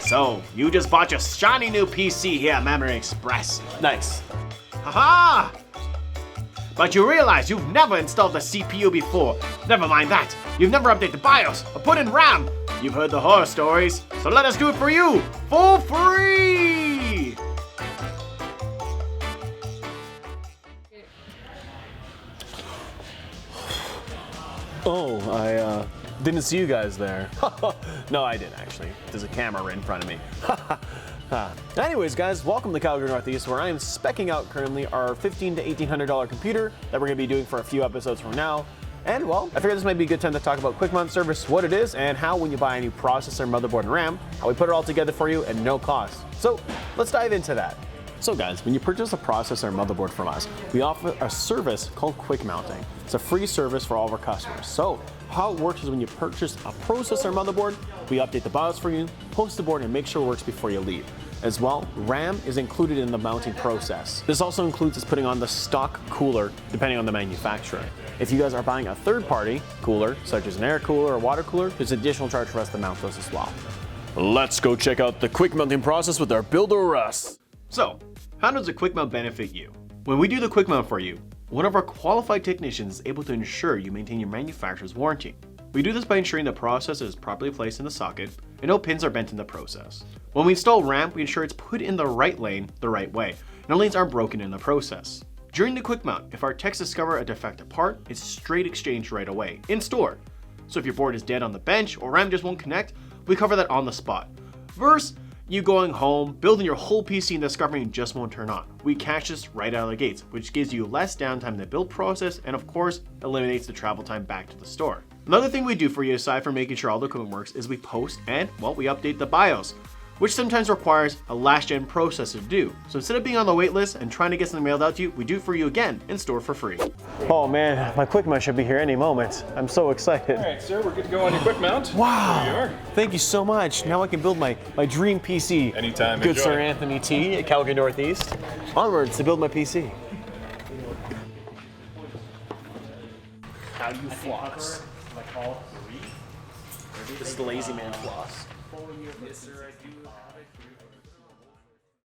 So, you just bought your shiny new PC here at Memory Express. Nice. Haha! But you realize you've never installed the CPU before. Never mind that. You've never updated BIOS or put in RAM. You've heard the horror stories, so let us do it for you, for free! Oh, I didn't see you guys there. No, I didn't actually. There's a camera right in front of me. Anyways, guys, welcome to Calgary Northeast, where I am speccing out currently our $1,500 to $1,800 computer that we're going to be doing for a few episodes from now. And well, I figured this might be a good time to talk about Quick Mount Service, what it is, and how when you buy a new processor, motherboard, and RAM, how we put it all together for you at no cost. So let's dive into that. So guys, when you purchase a processor or motherboard from us, we offer a service called Quick Mounting. It's a free service for all of our customers. So how it works is when you purchase a processor or motherboard, we update the BIOS for you, post the board, and make sure it works before you leave. As well, RAM is included in the mounting process. This also includes us putting on the stock cooler, depending on the manufacturer. If you guys are buying a third-party cooler, such as an air cooler or water cooler, there's an additional charge for us to mount those as well. Let's go check out the quick mounting process with our builder Russ. So, how does a quick mount benefit you? When we do the quick mount for you, one of our qualified technicians is able to ensure you maintain your manufacturer's warranty. We do this by ensuring the processor is properly placed in the socket and no pins are bent in the process. When we install RAM, we ensure it's put in the right lane the right way, and no lanes aren't broken in the process. During the quick mount, if our techs discover a defective part, it's straight exchange right away, in store. So if your board is dead on the bench or RAM just won't connect, we cover that on the spot. Versus you going home, building your whole PC and discovering it just won't turn on. We catch this right out of the gates, which gives you less downtime in the build process and of course eliminates the travel time back to the store. Another thing we do for you aside from making sure all the equipment works is we post and, well, we update the BIOS, which sometimes requires a last-gen processor to do. So instead of being on the wait list and trying to get something mailed out to you, we do it for you again and store for free. Oh man, my quick mount should be here any moment. I'm so excited. All right, sir, we're good to go on your quick mount. Wow, There you are. Thank you so much. Now I can build my dream PC. Anytime, Good enjoy. Sir Anthony T at Calgary Northeast. Onwards to build my PC. How do you floss? This is the lazy man floss. Yes, sir, I do have it.